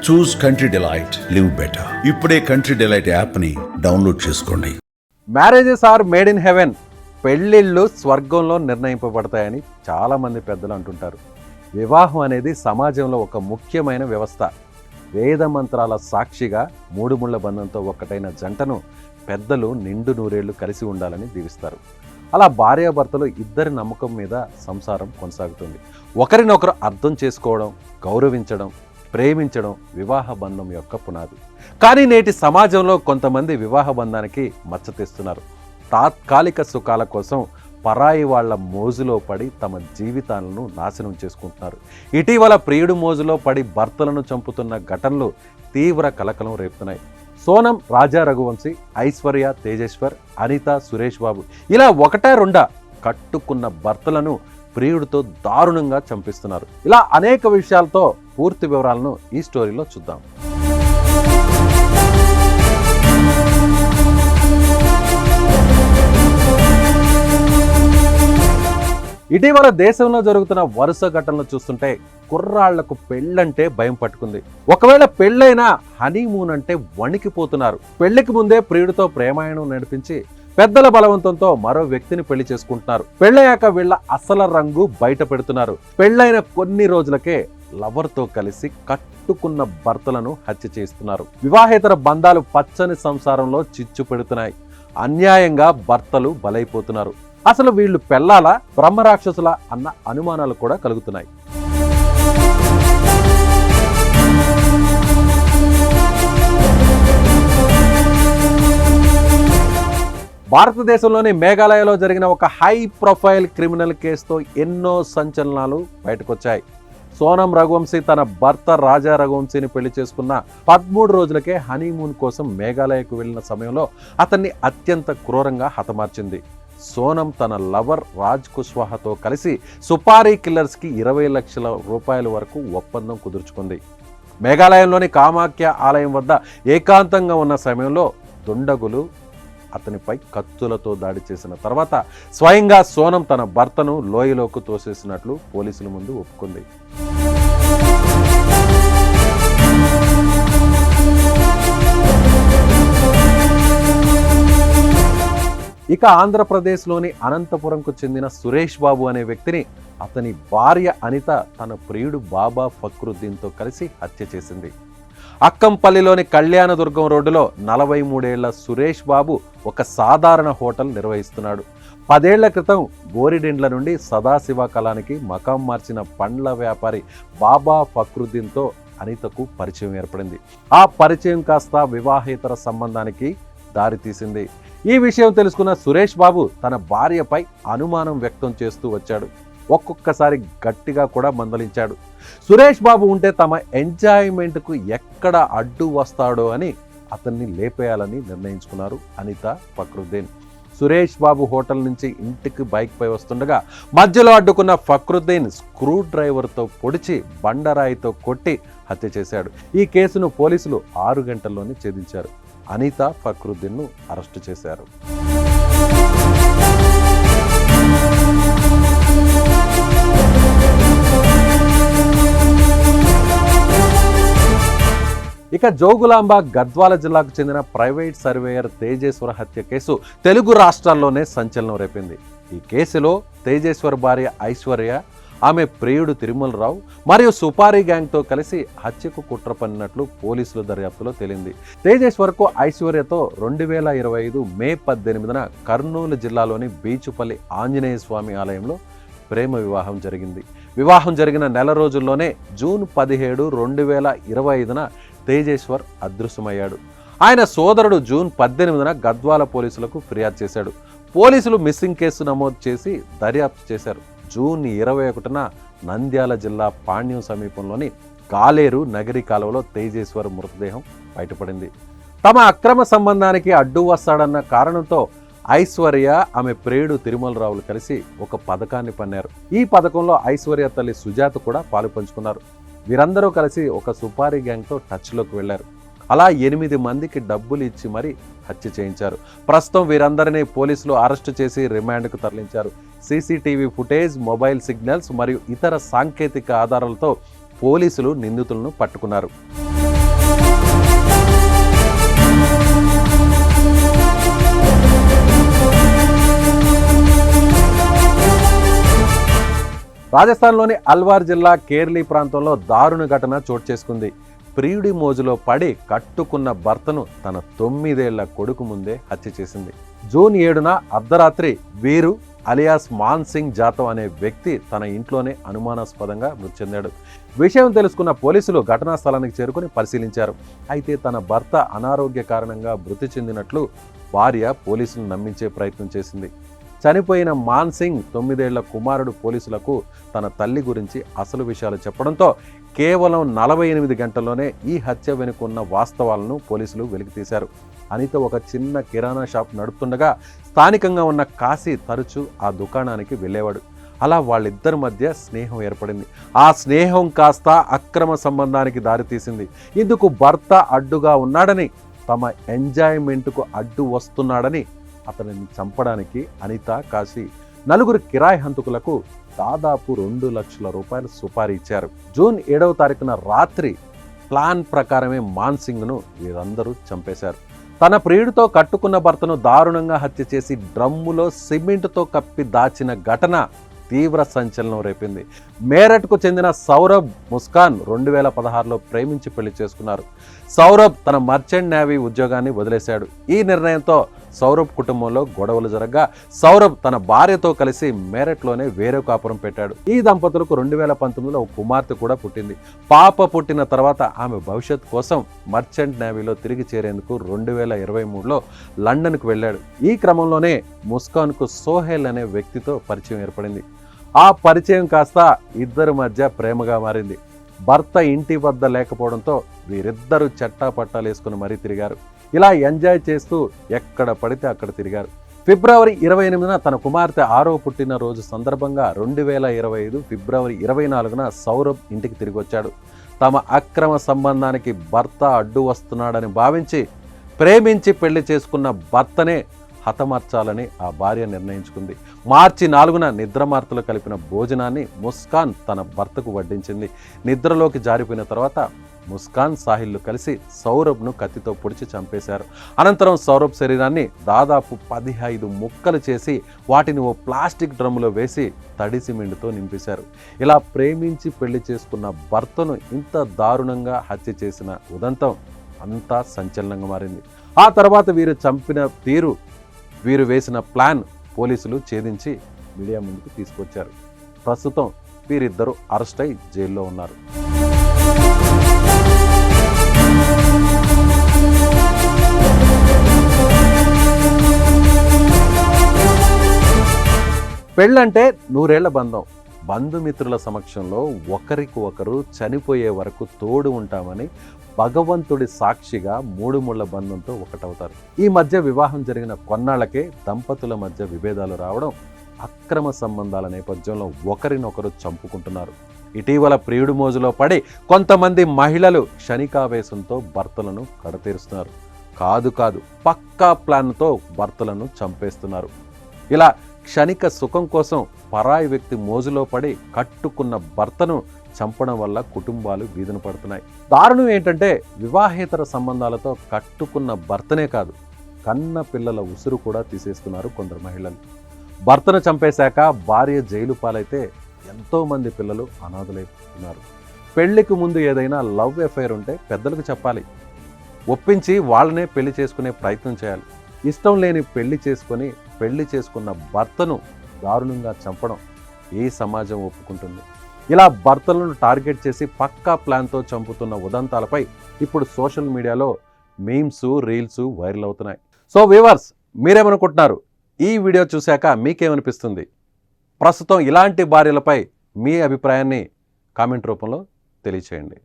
చూస్ Country Delight, live better. ఇప్పుడే Country Delight యాప్ని download చేసుకోండి. Marriages are made in heaven. పెళ్ళిళ్ళు స్వర్గంలో నిర్ణయింపబడతాయని చాలామంది పెద్దలు అంటుంటారు. వివాహం అనేది సమాజంలో ఒక ముఖ్యమైన వ్యవస్థ. వేద మంత్రాల సాక్షిగా మూడు ముళ్ళ బంధంతో ఒక్కటైన జంటను పెద్దలు నిండు నూరేళ్లు కలిసి ఉండాలని దీవిస్తారు. అలా భార్యాభర్తలు ఇద్దరి నమ్మకం మీద సంసారం కొనసాగుతుంది. ఒకరినొకరు అర్థం చేసుకోవడం, గౌరవించడం, ప్రేమించడం వివాహ బంధం యొక్క పునాది. కానీ నేటి సమాజంలో కొంతమంది వివాహ బంధానికి మచ్చ తెస్తున్నారు. తాత్కాలిక సుఖాల కోసం పరాయి వాళ్ల మోజులో పడి తమ జీవితాలను నాశనం చేసుకుంటున్నారు. ఇటీవల ప్రియుడు మోజులో పడి భర్తలను చంపుతున్న ఘటనలు తీవ్ర కలకలం రేపుతున్నాయి. సోనం, రాజా రఘువంశీ, ఐశ్వర్య తేజేశ్వర్, అనిత, సురేష్ బాబు ఇలా ఒకటా రెండా కట్టుకున్న భర్తలను ప్రియుడితో దారుణంగా చంపిస్తున్నారు. ఇలా అనేక విషయాలతో పూర్తి వివరాలను ఈ స్టోరీలో చూద్దాం. ఇటీవల దేశంలో జరుగుతున్న వరుస ఘటనలు చూస్తుంటే కుర్రాళ్లకు పెళ్ళంటే భయం పట్టుకుంది. ఒకవేళ పెళ్ళైనా హనీమూన్ అంటే వణికిపోతున్నారు. పెళ్లికి ముందే ప్రియుడితో ప్రేమాయణం నడిపించి పెద్దల బలవంతంతో మరో వ్యక్తిని పెళ్లి చేసుకుంటున్నారు. పెళ్ళయ్యాక వీళ్ళ అసలు రంగు బయట పెడుతున్నారు. పెళ్ళైన కొన్ని రోజులకే లవర్తో కలిసి కట్టుకున్న భర్తలను హత్య చేస్తున్నారు. వివాహేతర బంధాలు పచ్చని సంసారంలో చిచ్చు పెడుతున్నాయి. అన్యాయంగా భర్తలు బలైపోతున్నారు. అసలు వీళ్ళు పెళ్ళాలా, బ్రహ్మరాక్షసులా అన్న అనుమానాలు కూడా కలుగుతున్నాయి. భారతదేశంలోని మేఘాలయలో జరిగిన ఒక హై ప్రొఫైల్ క్రిమినల్ కేసుతో ఎన్నో సంచలనాలు బయటకొచ్చాయి. సోనం రఘువంశీ తన భర్త రాజా రఘువంశీని పెళ్లి చేసుకున్న 13 రోజులకే హనీమూన్ కోసం మేఘాలయకు వెళ్లిన సమయంలో అతన్ని అత్యంత క్రూరంగా హతమార్చింది. సోనం తన లవర్ రాజ్ కుష్వాహాతో కలిసి సుపారీ కిల్లర్స్కి 20 లక్షల రూపాయల వరకు ఒప్పందం కుదుర్చుకుంది. మేఘాలయంలోని కామాఖ్య ఆలయం వద్ద ఏకాంతంగా ఉన్న సమయంలో దుండగులు అతనిపై కత్తులతో దాడి చేసిన తర్వాత స్వయంగా సోనం తన భర్తను లోయలోకి తోసేసినట్లు పోలీసుల ముందు ఒప్పుకుంది. ఇక ఆంధ్రప్రదేశ్లోని అనంతపురంకు చెందిన సురేష్ బాబు అనే వ్యక్తిని అతని భార్య అనిత తన ప్రియుడు బాబా ఫక్రుద్దీన్తో కలిసి హత్య చేసింది. అక్కంపల్లిలోని కళ్యాణదుర్గం రోడ్డులో 43 ఏళ్ల సురేష్ బాబు ఒక సాధారణ హోటల్ నిర్వహిస్తున్నాడు. 10 ఏళ్ల క్రితం గోరిడెండ్ల నుండి సదాశివ కళానికి మకాం మార్చిన పండ్ల వ్యాపారి బాబా ఫక్రుద్దీన్తో అనితకు పరిచయం ఏర్పడింది. ఆ పరిచయం కాస్త వివాహేతర సంబంధానికి దారితీసింది. ఈ విషయం తెలుసుకున్న సురేష్ బాబు తన భార్యపై అనుమానం వ్యక్తం చేస్తూ వచ్చాడు. ఒక్కొక్కసారి గట్టిగా కూడా మందలించాడు. సురేష్ బాబు ఉంటే తమ ఎంజాయ్మెంట్కు ఎక్కడ అడ్డు వస్తాడో అని అతన్ని లేపేయాలని నిర్ణయించుకున్నారు అనిత, ఫక్రుద్దీన్. సురేష్ బాబు హోటల్ నుంచి ఇంటికి బైక్పై వస్తుండగా మధ్యలో అడ్డుకున్న ఫక్రుద్దీన్ స్క్రూ డ్రైవర్తో పొడిచి బండరాయితో కొట్టి హత్య చేశాడు. ఈ కేసును పోలీసులు 6 గంటల్లోనే ఛేదించారు. అనిత, ఫక్రుద్దీన్ను అరెస్టు చేశారు. ఇక జోగులాంబ గద్వాల జిల్లాకు చెందిన ప్రైవేట్ సర్వేయర్ తేజేశ్వర్ హత్య కేసు తెలుగు రాష్ట్రాల్లోనే సంచలనం రేపింది. ఈ కేసులో తేజేశ్వర్ భార్య ఐశ్వర్య, ఆమె ప్రియుడు తిరుమలరావు మరియు సుపారీ గ్యాంగ్తో కలిసి హత్యకు కుట్ర పన్నినట్లు పోలీసుల దర్యాప్తులో తేలింది. తేజేశ్వర్కు ఐశ్వర్యతో 2025 మే 18న కర్నూలు జిల్లాలోని బీచుపల్లి ఆంజనేయ స్వామి ఆలయంలో ప్రేమ వివాహం జరిగింది. వివాహం జరిగిన నెల రోజుల్లోనే జూన్ 17, 2025న తేజేశ్వర్ అదృశ్యమయ్యాడు. ఆయన సోదరుడు జూన్ 18న గద్వాల పోలీసులకు ఫిర్యాదు చేశాడు. పోలీసులు మిస్సింగ్ కేసు నమోదు చేసి దర్యాప్తు చేశారు. జూన్ 21న నంద్యాల జిల్లా పాణ్యం సమీపంలోని కాలేరు నగరి కాలువలో తేజేశ్వర్ మృతదేహం బయటపడింది. తమ అక్రమ సంబంధానికి అడ్డు వస్తాడన్న కారణంతో ఐశ్వర్య, ఆమె ప్రియుడు తిరుమలరావులు కలిసి ఒక పథకాన్ని పన్నారు. ఈ పథకంలో ఐశ్వర్య తల్లి సుజాత కూడా పాలు పంచుకున్నారు. వీరందరూ కలిసి ఒక సుపారీ గ్యాంగ్తో టచ్లోకి వెళ్లారు. అలా 8 మందికి డబ్బులు ఇచ్చి మరీ హత్య చేయించారు. ప్రస్తుతం వీరందరినీ పోలీసులు అరెస్టు చేసి రిమాండ్కు తరలించారు. సీసీటీవీ ఫుటేజ్, మొబైల్ సిగ్నల్స్ మరియు ఇతర సాంకేతిక ఆధారాలతో పోలీసులు నిందితులను పట్టుకున్నారు. రాజస్థాన్లోని అల్వార్ జిల్లా కేర్లీ ప్రాంతంలో దారుణ ఘటన చోటు చేసుకుంది. ప్రియుడి మోజులో పడి కట్టుకున్న భర్తను తన 9 ఏళ్ల కొడుకు ముందే హత్య చేసింది. జూన్ 7న అర్ధరాత్రి వీరు అలియాస్ మాన్ సింగ్ జాతవ్ అనే వ్యక్తి తన ఇంట్లోనే అనుమానాస్పదంగా మృతి చెందాడు. విషయం తెలుసుకున్న పోలీసులు ఘటనా స్థలానికి చేరుకుని పరిశీలించారు. అయితే తన భర్త అనారోగ్య కారణంగా మృతి చెందినట్లు భార్య పోలీసులను నమ్మించే ప్రయత్నం చేసింది. చనిపోయిన మాన్ సింగ్ 9 ఏళ్ల కుమారుడు పోలీసులకు తన తల్లి గురించి అసలు విషయాలు చెప్పడంతో కేవలం 48 గంటల్లోనే ఈ హత్య వెనుకున్న వాస్తవాలను పోలీసులు వెలికితీశారు. అనిత ఒక చిన్న కిరాణా షాప్ నడుపుతుండగా స్థానికంగా ఉన్న కాశీ తరచూ ఆ దుకాణానికి వెళ్ళేవాడు. అలా వాళ్ళిద్దరి మధ్య స్నేహం ఏర్పడింది. ఆ స్నేహం కాస్త అక్రమ సంబంధానికి దారితీసింది. ఇందుకు భర్త అడ్డుగా ఉన్నాడని, తమ ఎంజాయ్మెంట్కు అడ్డు వస్తున్నాడని అతనిని చంపడానికి అనిత, కాశీ నలుగురు కిరాయి హంతకులకు దాదాపు 2 లక్షల రూపాయలు సుపారీ ఇచ్చారు. జూన్ 7వ తారీఖున రాత్రి ప్లాన్ ప్రకారమే మాన్ సింగ్ను వీరందరూ చంపేశారు. తన ప్రియుడితో కట్టుకున్న భర్తను దారుణంగా హత్య చేసి డ్రమ్ములో సిమెంటుతో కప్పి దాచిన ఘటన తీవ్ర సంచలనం రేపింది. మేరట్కు చెందిన సౌరభ్, ముస్కాన్ 2016లో ప్రేమించి పెళ్లి చేసుకున్నారు. సౌరభ్ తన మర్చెంట్ నేవీ ఉద్యోగాన్ని వదిలేశాడు. ఈ నిర్ణయంతో సౌరభ్ కుటుంబంలో గొడవలు జరగగా సౌరభ్ తన భార్యతో కలిసి మేరట్లోనే వేరే కాపురం పెట్టాడు. ఈ దంపతులకు 2019లో ఒక కుమార్తె కూడా పుట్టింది. పాప పుట్టిన తర్వాత ఆమె భవిష్యత్ కోసం మర్చెంట్ నేవీలో తిరిగి చేరేందుకు 2023లో లండన్కు వెళ్ళాడు. ఈ క్రమంలోనే ముస్కాన్కు సోహెల్ అనే వ్యక్తితో పరిచయం ఏర్పడింది. ఆ పరిచయం కాస్త ఇద్దరి మధ్య ప్రేమగా మారింది. భర్త ఇంటి వద్ద లేకపోవడంతో వీరిద్దరూ చట్టాపట్టాలు వేసుకుని మరీ తిరిగారు. ఇలా ఎంజాయ్ చేస్తూ ఎక్కడ పడితే అక్కడ తిరిగారు. ఫిబ్రవరి 28న తన కుమార్తె 6వ పుట్టినరోజు సందర్భంగా 2025 ఫిబ్రవరి 24న సౌరభ్ ఇంటికి తిరిగి వచ్చాడు. తమ అక్రమ సంబంధానికి భర్త అడ్డు వస్తున్నాడని భావించి ప్రేమించి పెళ్లి చేసుకున్న భర్తనే హతమార్చాలని ఆ భార్య నిర్ణయించుకుంది. మార్చి 4న నిద్రమార్తలు కలిపిన భోజనాన్ని ముస్కాన్ తన భర్తకు వడ్డించింది. నిద్రలోకి జారిపోయిన తర్వాత ముస్కాన్, సాహిల్లు కలిసి సౌరభ్ను కత్తితో పొడిచి చంపేశారు. అనంతరం సౌరభ్ శరీరాన్ని దాదాపు 15 ముక్కలు చేసి వాటిని ఓ ప్లాస్టిక్ డ్రమ్ములో వేసి తడి సిమెంటుతో నింపేశారు. ఇలా ప్రేమించి పెళ్లి చేసుకున్న భర్తను ఇంత దారుణంగా హత్య చేసిన ఉదంతం అంతా సంచలనంగా మారింది. ఆ తర్వాత వీరు చంపిన తీరు, వీరు వేసిన ప్లాన్ పోలీసులు ఛేదించి మీడియా ముందుకు తీసుకొచ్చారు. ప్రస్తుతం వీరిద్దరూ అరెస్ట్ అయి జైల్లో ఉన్నారు. పెళ్ళంటే 100 ఏళ్ల బంధం. బంధుమిత్రుల సమక్షంలో ఒకరికి ఒకరు చనిపోయే వరకు తోడు ఉంటామని భగవంతుడి సాక్షిగా 3 ముళ్ల బంధంతో ఒకటవుతారు. ఈ మధ్య వివాహం జరిగిన కొన్నాళ్లకే దంపతుల మధ్య విభేదాలు రావడం, అక్రమ సంబంధాల నేపథ్యంలో ఒకరినొకరు చంపుకుంటున్నారు. ఇటీవల ప్రియుడి మోజులో పడి కొంతమంది మహిళలు క్షణికావేశంతో భర్తలను కడతీరుస్తున్నారు. కాదు పక్కా ప్లాన్తో భర్తలను చంపేస్తున్నారు. ఇలా క్షణిక సుఖం కోసం పరాయి వ్యక్తి మోజులో పడి కట్టుకున్న భర్తను చంపడం వల్ల కుటుంబాలు వీధిన పడుతున్నాయి. దారుణం ఏంటంటే వివాహేతర సంబంధాలతో కట్టుకున్న భర్తనే కాదు, కన్న పిల్లల ఉసురు కూడా తీసేస్తున్నారు కొందరు మహిళలు. భర్తను చంపేశాక భార్య జైలు పాలైతే ఎంతోమంది పిల్లలు అనాథలైపోతున్నారు. పెళ్లికి ముందు ఏదైనా లవ్ అఫైర్ ఉంటే పెద్దలకు చెప్పాలి, ఒప్పించి వాళ్ళనే పెళ్లి చేసుకునే ప్రయత్నం చేయాలి. ఇష్టం లేని పెళ్లి చేసుకున్న భర్తను దారుణంగా చంపడం ఏ సమాజం ఒప్పుకుంటుంది? ఇలా భర్తలను టార్గెట్ చేసి పక్కా ప్లాన్తో చంపుతున్న ఉదంతాలపై ఇప్పుడు సోషల్ మీడియాలో మీమ్స్, రీల్స్ వైరల్ అవుతున్నాయి. సో వ్యూవర్స్, మీరేమనుకుంటున్నారు? ఈ వీడియో చూశాక మీకేమనిపిస్తుంది? ప్రస్తుతం ఇలాంటి భార్యలపై మీ అభిప్రాయాన్ని కామెంట్ రూపంలో తెలియచేయండి.